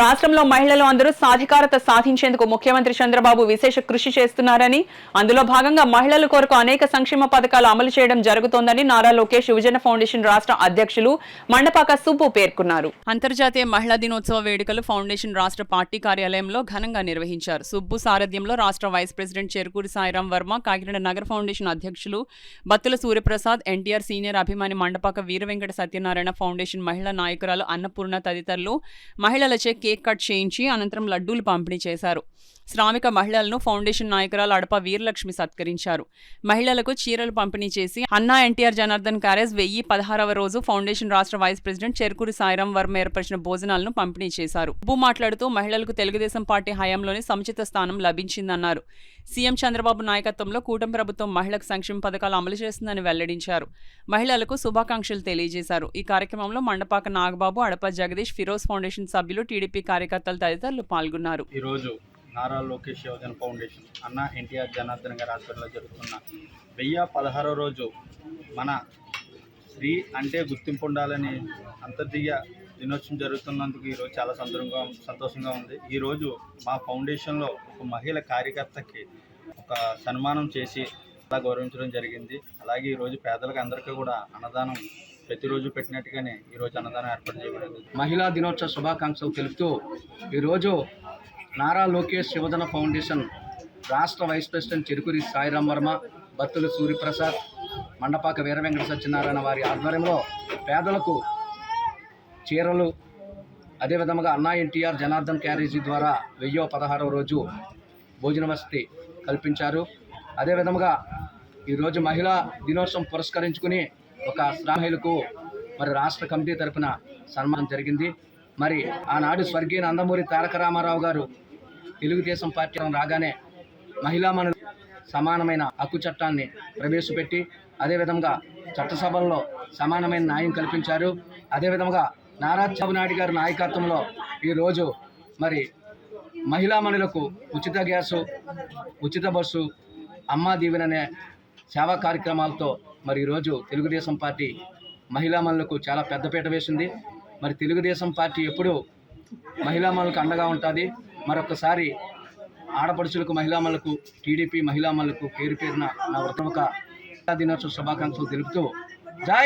రాష్ట్రంలో మహిళలు అందరూ సాధికారత సాధించేందుకు ముఖ్యమంత్రి చంద్రబాబు విశేష కృషి చేస్తున్నారని, అందులో భాగంగా మహిళల కొరకు అనేక సంక్షేమ పథకాలు అమలు చేయడం జరుగుతోందని నారా లోకేష్ యువజన ఫౌండేషన్ రాష్ట్ర అధ్యక్షులు మండపాక సుబ్బు పేర్కొన్నారు. అంతర్జాతీయ మహిళా దినోత్సవ వేడుకలు ఫౌండేషన్ రాష్ట్ర పార్టీ కార్యాలయంలో ఘనంగా నిర్వహించారు. సుబ్బు సారథ్యంలో రాష్ట్ర వైస్ ప్రెసిడెంట్ చెరుకూరి సాయిరాం వర్మ, కాకినాడ నగర ఫౌండేషన్ అధ్యక్షులు బత్తుల సూర్యప్రసాద్, ఎన్టీఆర్ సీనియర్ అభిమాని మండపాక వీరవెంకట సత్యనారాయణ, ఫౌండేషన్ మహిళా నాయకురాలు అన్నపూర్ణ తదితరులు మహిళలచే కేక్ కట్ చేయించి అనంతరం లడ్డూలు పంపిణీ చేశారు. శ్రామిక మహిళలను ఫౌండేషన్ నాయకురాలు అడప వీరలక్ష్మి సత్కరించారు. మహిళలకు చీరలు పంపిణీ చేసి అన్నా ఎన్టీఆర్ జనార్దన్ క్యారేజ్ 1016వ రోజు ఫౌండేషన్ రాష్ట్ర వైస్ ప్రెసిడెంట్ చెరుకూరి సాయిరాం వర్మ ఏర్పరిచిన భోజనాలను పంపిణీ చేశారు. సుబ్బు మాట్లాడుతూ మహిళలకు తెలుగుదేశం పార్టీ హయాంలోనే సముచిత స్థానం లభించిందన్నారు. సీఎం చంద్రబాబు నాయకత్వంలో కూటమి ప్రభుత్వం మహిళలకు సంక్షేమ పథకాలు అమలు చేస్తుందని వెల్లడించారు. మహిళలకు శుభాకాంక్షలు తెలియజేశారు. ఈ కార్యక్రమంలో మండపాక నాగబాబు, అడప జగదీష్, ఫిరోజ్ ఫౌండేషన్ సభ్యులు, టీడీపీ కార్యకర్తలు తదితరులు పాల్గొన్నారు. ఈరోజు నారా లోకేష్ యువజన ఫౌండేషన్ అన్నా ఎన్టీఆర్ జనార్దన్ గారి ఆధ్వర్యంలో జరుగుతున్న 1016వ రోజు మన స్త్రీ అంటే గుర్తింపు ఉండాలని అంతర్జాతీయ దినోత్సవం జరుగుతున్నందుకు ఈరోజు చాలా సంతోషంగా ఉంది. ఈరోజు మా ఫౌండేషన్లో ఒక మహిళ కార్యకర్తకి ఒక సన్మానం చేసి అలా గౌరవించడం జరిగింది. అలాగే ఈరోజు పేదలకు అందరికీ కూడా అన్నదానం ప్రతిరోజు పెట్టినట్టుగానే ఈరోజు అన్నదానం ఏర్పాటు చేయబడింది. మహిళా దినోత్సవ శుభాకాంక్షలు తెలుపుతూ ఈరోజు నారా లోకేష్ యువజన ఫౌండేషన్ రాష్ట్ర వైస్ ప్రెసిడెంట్ చెరుకూరి సాయిరాం వర్మ, బత్తుల సూర్యప్రసాద్, మండపాక వీరవెంకట సత్యనారాయణ వారి ఆధ్వర్యంలో పేదలకు చీరలు, అదేవిధంగా అన్నా ఎన్టీఆర్ జనార్దన్ క్యారేజీ ద్వారా 1016వ రోజు భోజన వసతి కల్పించారు. అదేవిధంగా ఈరోజు మహిళా దినోత్సవం పురస్కరించుకుని ఒక మహిళకు మరి రాష్ట్ర కమిటీ తరఫున సన్మానం జరిగింది. మరి ఆనాడు స్వర్గీయ నందమూరి తారక రామారావు గారు తెలుగుదేశం పార్టీ రాగానే మహిళామణులు సమానమైన హక్కు చట్టాన్ని ప్రవేశపెట్టి అదేవిధంగా చట్టసభల్లో సమానమైన న్యాయం కల్పించారు. అదేవిధంగా నారా చంద్రబాబు నాయుడు గారి నాయకత్వంలో ఈరోజు మరి మహిళామణులకు ఉచిత గ్యాసు, ఉచిత బస్సు, అమ్మా దీవెన అనే సేవా కార్యక్రమాలతో మరి ఈరోజు తెలుగుదేశం పార్టీ మహిళామణులకు చాలా పెద్దపీట వేసింది. మరి తెలుగుదేశం పార్టీ ఎప్పుడూ మహిళామణులకు అండగా ఉంటుంది. మరొకసారి ఆడపడుచులకు, మహిళామణులకు, టీడీపీ మహిళామణులకు పేరు పేరున నా వృత్తిక దినోత్సవ శుభాకాంక్షలు తెలుపుతూ